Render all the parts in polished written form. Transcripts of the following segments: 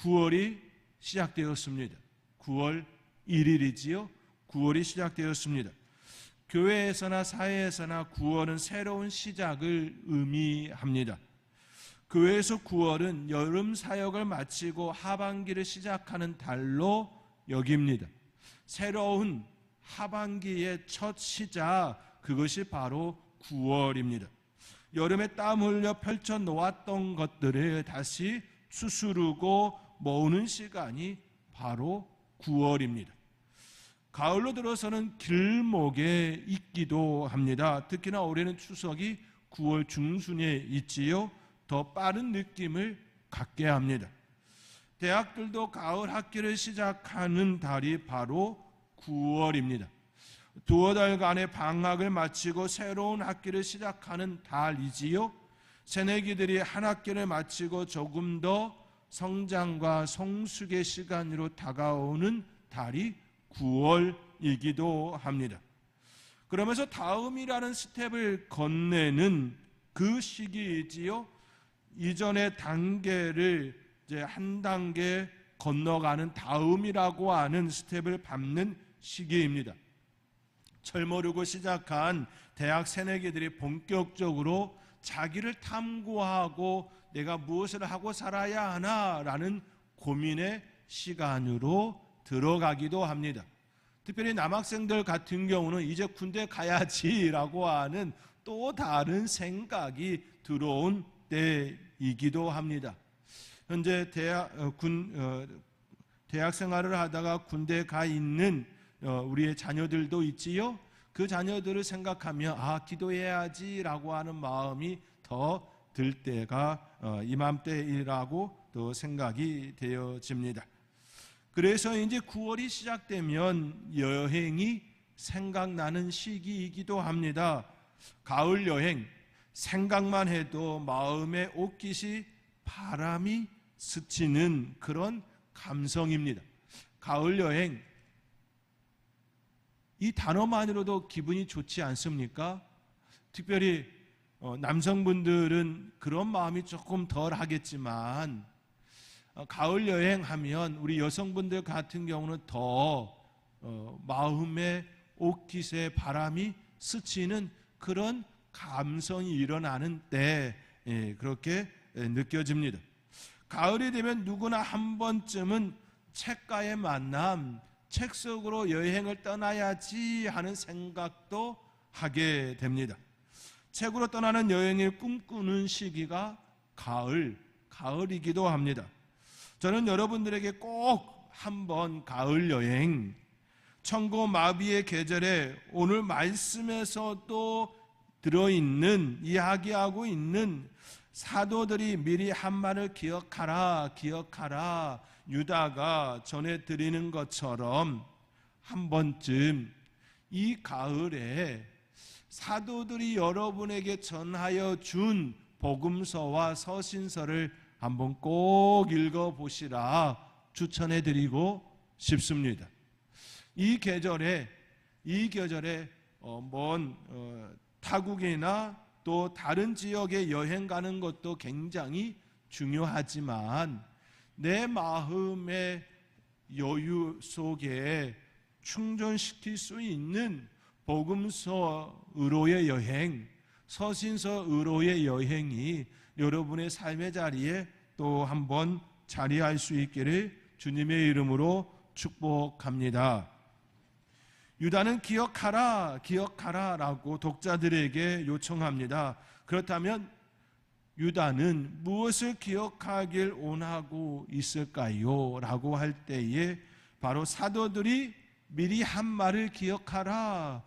9월이 시작되었습니다. 9월 1일이지요. 9월이 시작되었습니다. 교회에서나 사회에서나 9월은 새로운 시작을 의미합니다. 교회에서 9월은 여름 사역을 마치고 하반기를 시작하는 달로 여깁니다. 새로운 하반기의 첫 시작, 그것이 바로 9월입니다. 여름에 땀 흘려 펼쳐 놓았던 것들을 다시 추스르고 모으는 시간이 바로 9월입니다. 가을로 들어서는 길목에 있기도 합니다. 특히나 올해는 추석이 9월 중순에 있지요. 더 빠른 느낌을 갖게 합니다. 대학들도 가을 학기를 시작하는 달이 바로 9월입니다. 두어 달간의 방학을 마치고 새로운 학기를 시작하는 달이지요. 새내기들이 한 학기를 마치고 조금 더 성장과 성숙의 시간으로 다가오는 달이 9월이기도 합니다. 그러면서 다음이라는 스텝을 건네는 그 시기이지요. 이전의 단계를 이제 한 단계 건너가는 다음이라고 하는 스텝을 밟는 시기입니다. 철모르고 시작한 대학 새내기들이 본격적으로 자기를 탐구하고 내가 무엇을 하고 살아야 하나라는 고민의 시간으로 들어가기도 합니다. 특별히 남학생들 같은 경우는 이제 군대 가야지라고 하는 또 다른 생각이 들어온 때이기도 합니다. 현재 대학 생활을 하다가 군대에 가 있는 우리의 자녀들도 있지요. 그 자녀들을 생각하면 기도해야지라고 하는 마음이 더 들 때가 이맘때이라고 또 생각이 되어집니다. 그래서 이제 9월이 시작되면 여행이 생각나는 시기이기도 합니다. 가을 여행, 생각만 해도 마음에 옷깃이 바람이 스치는 그런 감성입니다. 가을 여행, 이 단어만으로도 기분이 좋지 않습니까? 특별히 남성분들은 그런 마음이 조금 덜 하겠지만 가을 여행하면 우리 여성분들 같은 경우는 더 마음의 옷깃에 바람이 스치는 그런 감성이 일어나는 때 그렇게 느껴집니다. 가을이 되면 누구나 한 번쯤은 책과의 만남, 책 속으로 여행을 떠나야지 하는 생각도 하게 됩니다. 책으로 떠나는 여행을 꿈꾸는 시기가 가을이기도 합니다. 저는 여러분들에게 꼭 한번 가을 여행, 천고마비의 계절에 오늘 말씀에서도 들어있는, 이야기하고 있는 사도들이 미리 한 말을 기억하라 유다가 전해드리는 것처럼 한 번쯤 이 가을에 사도들이 여러분에게 전하여 준 복음서와 서신서를 한번 꼭 읽어보시라 추천해드리고 싶습니다. 이 계절에 먼 타국이나 또 다른 지역에 여행 가는 것도 굉장히 중요하지만 내 마음의 여유 속에 충전시킬 수 있는 복음서으로의 여행, 서신서으로의 여행이 여러분의 삶의 자리에 또 한번 자리할 수 있기를 주님의 이름으로 축복합니다. 유다는 기억하라라고 독자들에게 요청합니다. 그렇다면 유다는 무엇을 기억하길 원하고 있을까요? 라고 할 때에 바로 사도들이 미리 한 말을 기억하라,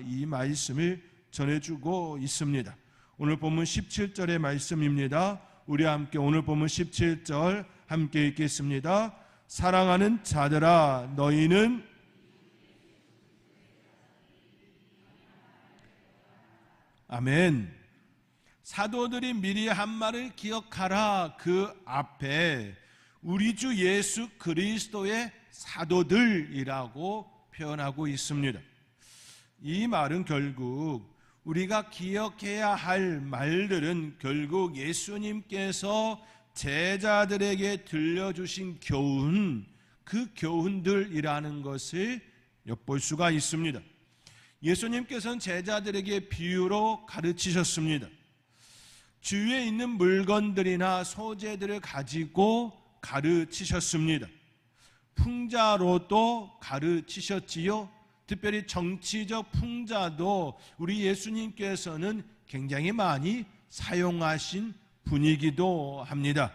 이 말씀을 전해주고 있습니다. 오늘 본문 17절의 말씀입니다. 우리 함께 오늘 본문 17절 함께 읽겠습니다. 사랑하는 자들아, 너희는 아멘. 사도들이 미리 한 말을 기억하라, 그 앞에 우리 주 예수 그리스도의 사도들이라고 표현하고 있습니다. 이 말은 결국 우리가 기억해야 할 말들은 결국 예수님께서 제자들에게 들려주신 교훈, 그 교훈들이라는 것을 엿볼 수가 있습니다. 예수님께서는 제자들에게 비유로 가르치셨습니다. 주위에 있는 물건들이나 소재들을 가지고 가르치셨습니다. 풍자로도 가르치셨지요. 특별히 정치적 풍자도 우리 예수님께서는 굉장히 많이 사용하신 분이기도 합니다.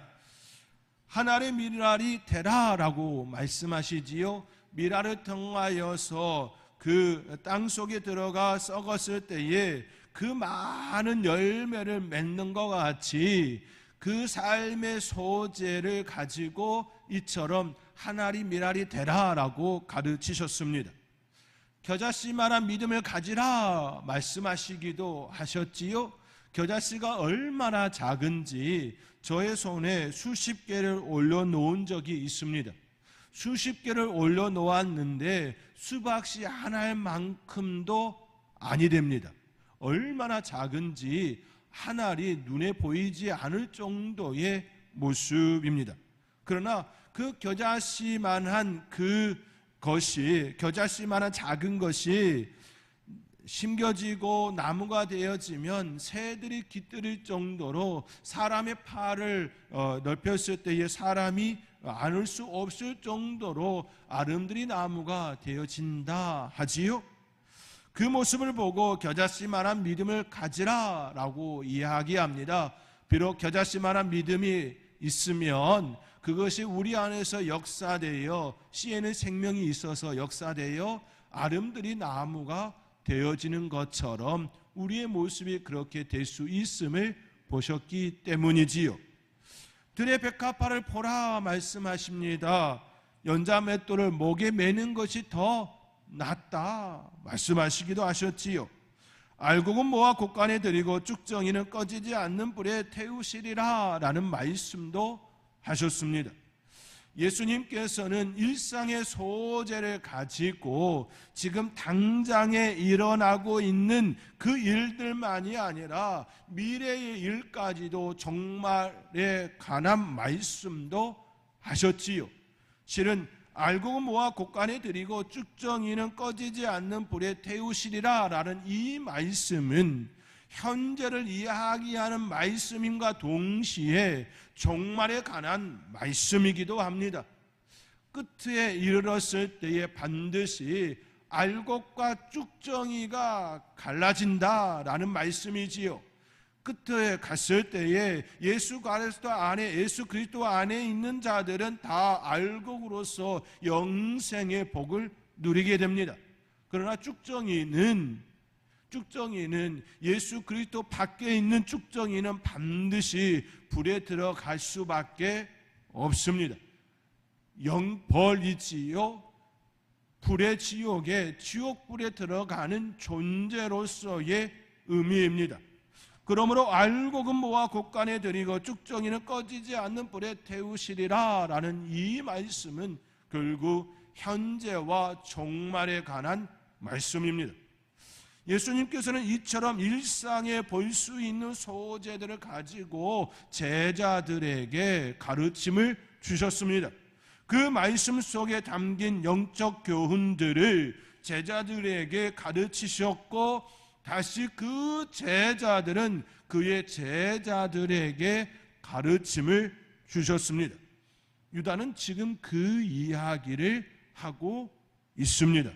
한 알의 밀알이 되라라고 말씀하시지요. 밀알을 통하여서 그 땅 속에 들어가 썩었을 때에 그 많은 열매를 맺는 것 같이 그 삶의 소재를 가지고 이처럼 한 알이 밀알이 되라라고 가르치셨습니다. 겨자씨만한 믿음을 가지라 말씀하시기도 하셨지요. 겨자씨가 얼마나 작은지 저의 손에 수십 개를 올려놓은 적이 있습니다. 수십 개를 올려놓았는데 수박씨 한 알만큼도 아니 됩니다. 얼마나 작은지 한 알이 눈에 보이지 않을 정도의 모습입니다. 그러나 그 겨자씨만한 겨자씨만한 작은 것이 심겨지고 나무가 되어지면 새들이 깃들일 정도로 사람의 팔을 넓혔을 때에 사람이 안을 수 없을 정도로 아름드리 나무가 되어진다 하지요. 그 모습을 보고 겨자씨만한 믿음을 가지라라고 이야기합니다. 비록 겨자씨만한 믿음이 있으면 그것이 우리 안에서 역사되어 씨에는 생명이 있어서 역사되어 아름드리 나무가 되어지는 것처럼 우리의 모습이 그렇게 될 수 있음을 보셨기 때문이지요. 들의 백합화를 보라 말씀하십니다. 연자맷돌을 목에 매는 것이 더 낫다 말씀하시기도 하셨지요. 알곡은 모아 곡간에 들이고 쭉정이는 꺼지지 않는 불에 태우시리라 라는 말씀도 하셨습니다. 예수님께서는 일상의 소재를 가지고 지금 당장에 일어나고 있는 그 일들만이 아니라 미래의 일까지도 정말에 관한 말씀도 하셨지요. 실은 알곡은 모아 곡간에 들이고 쭉정이는 꺼지지 않는 불에 태우시리라 라는 이 말씀은 현재를 이야기하는 말씀임과 동시에 종말에 관한 말씀이기도 합니다. 끝에 이르렀을 때에 반드시 알곡과 쭉정이가 갈라진다라는 말씀이지요. 끝에 갔을 때에 예수 그리스도 안에 있는 자들은 다 알곡으로서 영생의 복을 누리게 됩니다. 그러나 쭉정이는 예수 그리스도 밖에 있는 쭉정이는 반드시 불에 들어갈 수밖에 없습니다. 영벌이지요. 불의 지옥에 지옥불에 들어가는 존재로서의 의미입니다. 그러므로 알곡은 모아 곡간에 들이고 쭉정이는 꺼지지 않는 불에 태우시리라 라는 이 말씀은 결국 현재와 종말에 관한 말씀입니다. 예수님께서는 이처럼 일상에 볼 수 있는 소재들을 가지고 제자들에게 가르침을 주셨습니다. 그 말씀 속에 담긴 영적 교훈들을 제자들에게 가르치셨고 다시 그 제자들은 그의 제자들에게 가르침을 주셨습니다. 유다는 지금 그 이야기를 하고 있습니다.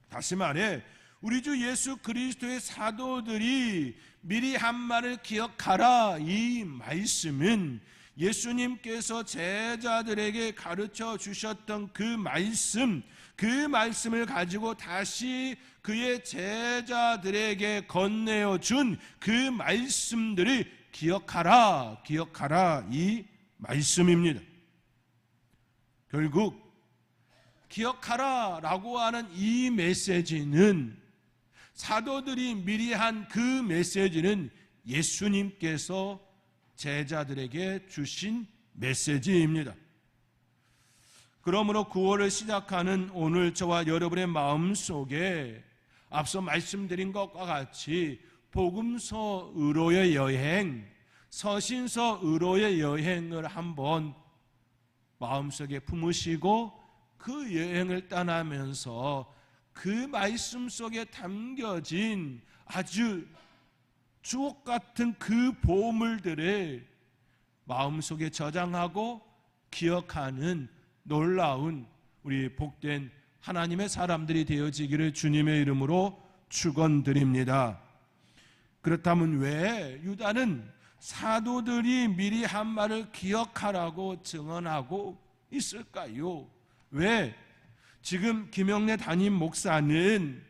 다시 말해 우리 주 예수 그리스도의 사도들이 미리 한 말을 기억하라 이 말씀은 예수님께서 제자들에게 가르쳐 주셨던 그 말씀을 가지고 다시 그의 제자들에게 건네어 준 그 말씀들을 기억하라 이 말씀입니다. 결국 기억하라라고 하는 이 메시지는 사도들이 미리 한 그 메시지는 예수님께서 제자들에게 주신 메시지입니다. 그러므로 9월을 시작하는 오늘 저와 여러분의 마음속에 앞서 말씀드린 것과 같이 복음서으로의 여행, 서신서으로의 여행을 한번 마음속에 품으시고 그 여행을 떠나면서 그 말씀 속에 담겨진 아주 주옥 같은 그 보물들을 마음속에 저장하고 기억하는 놀라운 우리 복된 하나님의 사람들이 되어지기를 주님의 이름으로 축원드립니다. 그렇다면 왜 유다는 사도들이 미리 한 말을 기억하라고 증언하고 있을까요? 왜 지금 김영래 담임 목사는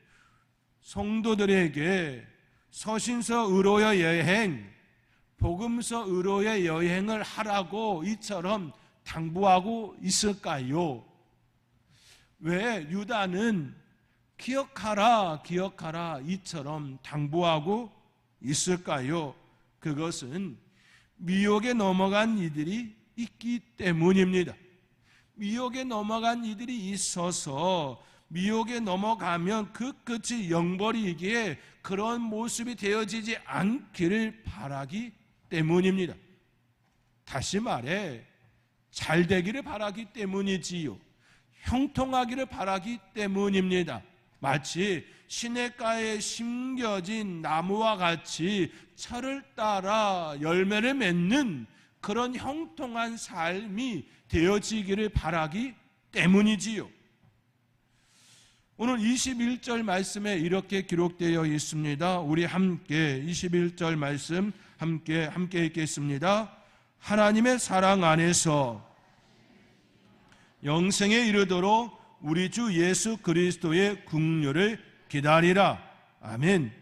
성도들에게 서신서 의로의 여행, 복음서 의로의 여행을 하라고 이처럼 당부하고 있을까요? 왜 유다는 기억하라, 기억하라 이처럼 당부하고 있을까요? 그것은 미혹에 넘어간 이들이 있기 때문입니다. 미혹에 넘어간 이들이 있어서 미혹에 넘어가면 그 끝이 영벌이기에 그런 모습이 되어지지 않기를 바라기 때문입니다. 다시 말해 잘 되기를 바라기 때문이지요. 형통하기를 바라기 때문입니다. 마치 시냇가에 심겨진 나무와 같이 철을 따라 열매를 맺는 그런 형통한 삶이 되어지기를 바라기 때문이지요. 오늘 21절 말씀에 이렇게 기록되어 있습니다. 우리 함께 21절 말씀 함께 읽겠습니다. 하나님의 사랑 안에서 영생에 이르도록 우리 주 예수 그리스도의 긍휼을 기다리라. 아멘.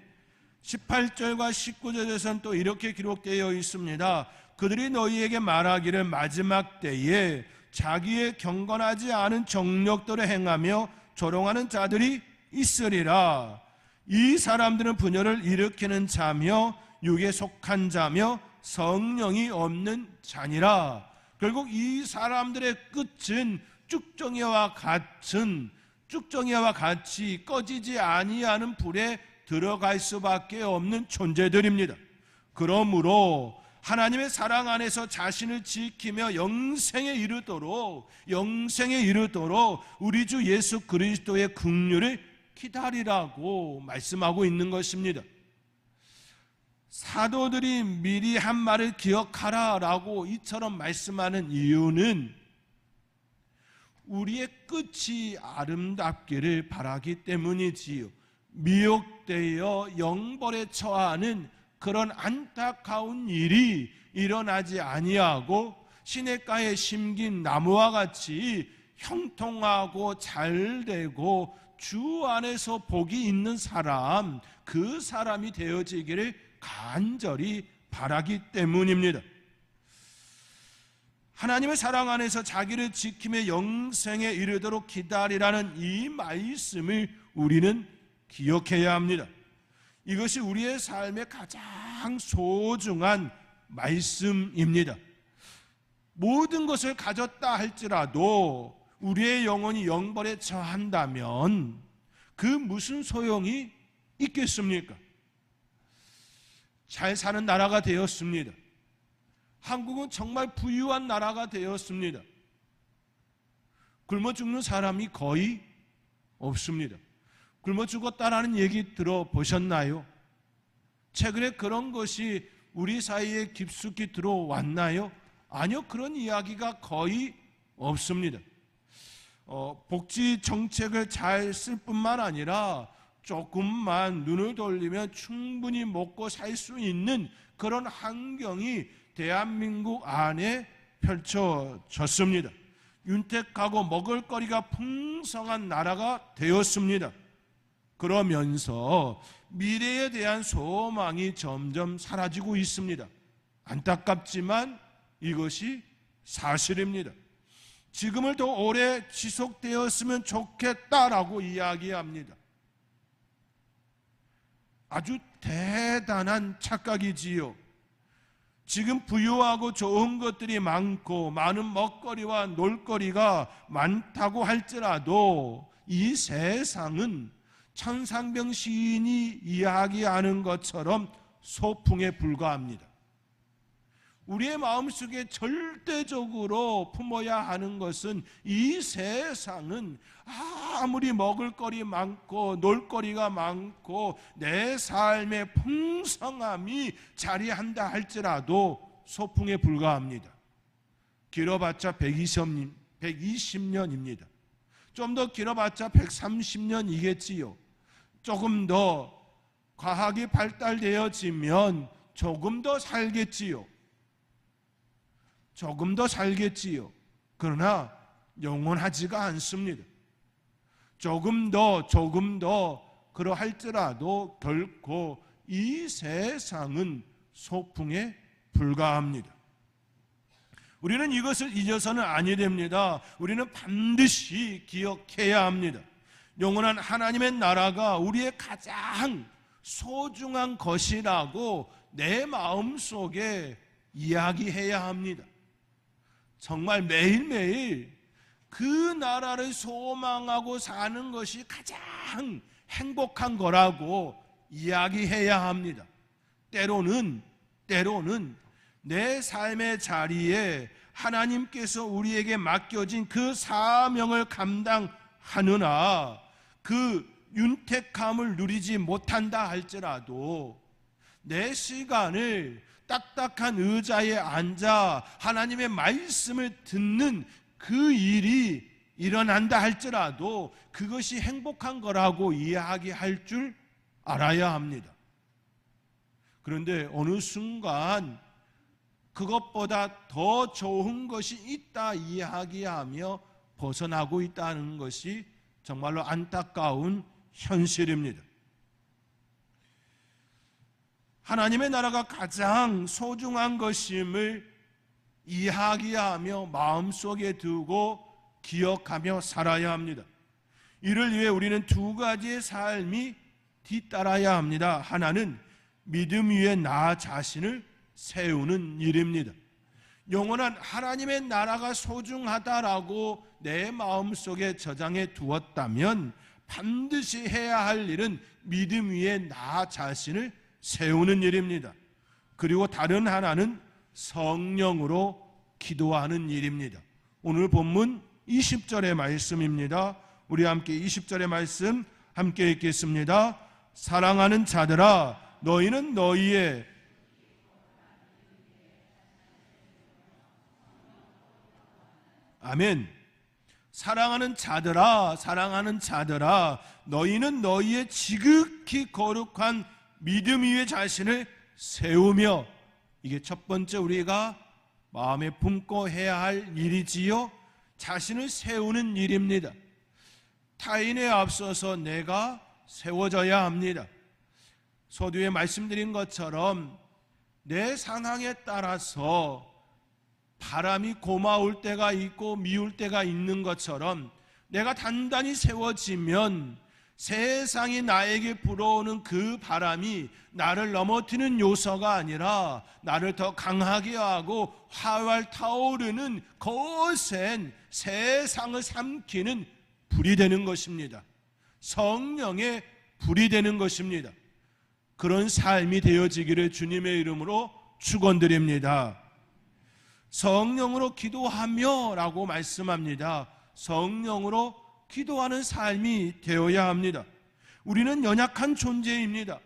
18절과 19절에서는 또 이렇게 기록되어 있습니다. 그들이 너희에게 말하기를 마지막 때에 자기의 경건하지 않은 정력들을 행하며 조롱하는 자들이 있으리라. 이 사람들은 분열을 일으키는 자며 육에 속한 자며 성령이 없는 자니라. 결국 이 사람들의 끝은 쭉정이와 같이 꺼지지 아니하는 불에 들어갈 수밖에 없는 존재들입니다. 그러므로 하나님의 사랑 안에서 자신을 지키며 영생에 이르도록 우리 주 예수 그리스도의 긍휼을 기다리라고 말씀하고 있는 것입니다. 사도들이 미리 한 말을 기억하라라고 이처럼 말씀하는 이유는 우리의 끝이 아름답기를 바라기 때문이지요. 미혹되어 영벌에 처하는 그런 안타까운 일이 일어나지 아니하고 시냇가에 심긴 나무와 같이 형통하고 잘되고 주 안에서 복이 있는 사람, 그 사람이 되어지기를 간절히 바라기 때문입니다. 하나님의 사랑 안에서 자기를 지키며 영생에 이르도록 기다리라는 이 말씀을 우리는 기억해야 합니다. 이것이 우리의 삶의 가장 소중한 말씀입니다. 모든 것을 가졌다 할지라도 우리의 영혼이 영벌에 처한다면 그 무슨 소용이 있겠습니까? 잘 사는 나라가 되었습니다. 한국은 정말 부유한 나라가 되었습니다. 굶어 죽는 사람이 거의 없습니다. 굶어 죽었다라는 얘기 들어보셨나요? 최근에 그런 것이 우리 사이에 깊숙이 들어왔나요? 아니요, 그런 이야기가 거의 없습니다. 복지 정책을 잘 쓸 뿐만 아니라 조금만 눈을 돌리면 충분히 먹고 살 수 있는 그런 환경이 대한민국 안에 펼쳐졌습니다. 윤택하고 먹을거리가 풍성한 나라가 되었습니다. 그러면서 미래에 대한 소망이 점점 사라지고 있습니다. 안타깝지만 이것이 사실입니다. 지금을 더 오래 지속되었으면 좋겠다라고 이야기합니다. 아주 대단한 착각이지요. 지금 부유하고 좋은 것들이 많고 많은 먹거리와 놀거리가 많다고 할지라도 이 세상은 천상병 시인이 이야기하는 것처럼 소풍에 불과합니다. 우리의 마음속에 절대적으로 품어야 하는 것은 이 세상은 아무리 먹을거리 많고 놀거리가 많고 내 삶의 풍성함이 자리한다 할지라도 소풍에 불과합니다. 길어봤자 120년입니다. 좀 더 길어봤자 130년이겠지요. 조금 더 과학이 발달되어지면 조금 더 살겠지요. 조금 더 살겠지요. 그러나 영원하지가 않습니다. 조금 더 그러할지라도 결코 이 세상은 소풍에 불과합니다. 우리는 이것을 잊어서는 아니 됩니다. 우리는 반드시 기억해야 합니다. 영원한 하나님의 나라가 우리의 가장 소중한 것이라고 내 마음속에 이야기해야 합니다. 정말 매일매일 그 나라를 소망하고 사는 것이 가장 행복한 거라고 이야기해야 합니다. 때로는 내 삶의 자리에 하나님께서 우리에게 맡겨진 그 사명을 감당하느라 그 윤택함을 누리지 못한다 할지라도 내 시간을 딱딱한 의자에 앉아 하나님의 말씀을 듣는 그 일이 일어난다 할지라도 그것이 행복한 거라고 이야기할 줄 알아야 합니다. 그런데 어느 순간 그것보다 더 좋은 것이 있다 이야기하며 벗어나고 있다는 것이 정말로 안타까운 현실입니다. 하나님의 나라가 가장 소중한 것임을 이야기하며 마음속에 두고 기억하며 살아야 합니다. 이를 위해 우리는 두 가지의 삶이 뒤따라야 합니다. 하나는 믿음 위에 나 자신을 세우는 일입니다. 영원한 하나님의 나라가 소중하다라고 내 마음속에 저장해 두었다면 반드시 해야 할 일은 믿음 위에 나 자신을 세우는 일입니다. 그리고 다른 하나는 성령으로 기도하는 일입니다. 오늘 본문 20절의 말씀입니다. 우리 함께 20절의 말씀 함께 읽겠습니다. 사랑하는 자들아 너희는 너희의 아멘. 사랑하는 자들아 너희는 너희의 지극히 거룩한 믿음 위에 자신을 세우며, 이게 첫 번째 우리가 마음에 품고 해야 할 일이지요. 자신을 세우는 일입니다. 타인에 앞서서 내가 세워져야 합니다. 서두에 말씀드린 것처럼 내 상황에 따라서 바람이 고마울 때가 있고 미울 때가 있는 것처럼 내가 단단히 세워지면 세상이 나에게 불어오는 그 바람이 나를 넘어뜨리는 요소가 아니라 나를 더 강하게 하고 활활 타오르는 거센 세상을 삼키는 불이 되는 것입니다. 성령의 불이 되는 것입니다. 그런 삶이 되어지기를 주님의 이름으로 축원드립니다. 성령으로 기도하며 라고 말씀합니다. 성령으로 기도하는 삶이 되어야 합니다. 우리는 연약한 존재입니다.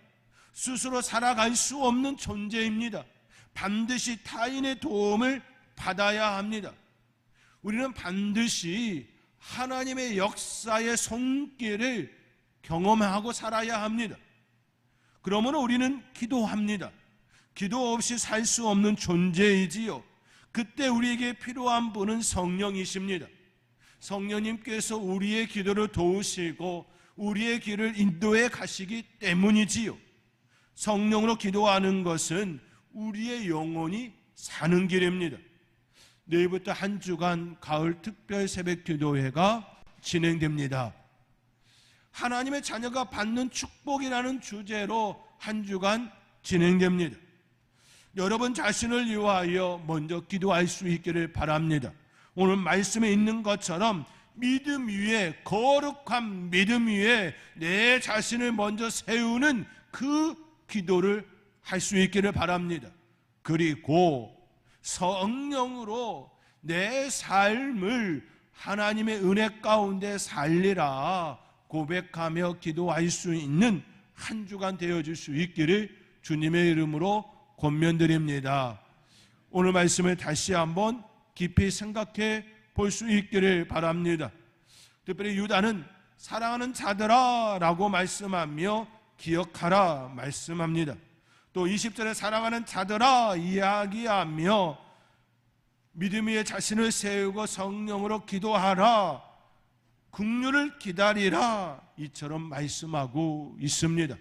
스스로 살아갈 수 없는 존재입니다. 반드시 타인의 도움을 받아야 합니다. 우리는 반드시 하나님의 역사의 손길을 경험하고 살아야 합니다. 그러므로 우리는 기도합니다. 기도 없이 살 수 없는 존재이지요. 그때 우리에게 필요한 분은 성령이십니다. 성령님께서 우리의 기도를 도우시고 우리의 길을 인도해 가시기 때문이지요. 성령으로 기도하는 것은 우리의 영혼이 사는 길입니다. 내일부터 한 주간 가을 특별 새벽 기도회가 진행됩니다. 하나님의 자녀가 받는 축복이라는 주제로 한 주간 진행됩니다. 여러분 자신을 위하여 먼저 기도할 수 있기를 바랍니다. 오늘 말씀에 있는 것처럼 믿음 위에, 거룩한 믿음 위에 내 자신을 먼저 세우는 그 기도를 할 수 있기를 바랍니다. 그리고 성령으로 내 삶을 하나님의 은혜 가운데 살리라 고백하며 기도할 수 있는 한 주간 되어줄 수 있기를 주님의 이름으로 권면드립니다. 오늘 말씀을 다시 한번 깊이 생각해 볼 수 있기를 바랍니다. 특별히 유다는 사랑하는 자들아 라고 말씀하며 기억하라 말씀합니다. 또 20절에 사랑하는 자들아 이야기하며 믿음 위에 자신을 세우고 성령으로 기도하라, 긍휼을 기다리라, 이처럼 말씀하고 있습니다.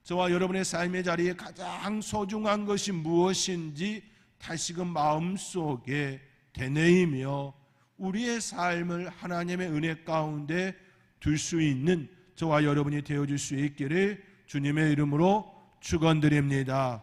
저와 여러분의 삶의 자리에 가장 소중한 것이 무엇인지 다시금 마음속에 되뇌이며 우리의 삶을 하나님의 은혜 가운데 둘 수 있는 저와 여러분이 되어줄 수 있기를 주님의 이름으로 축원드립니다.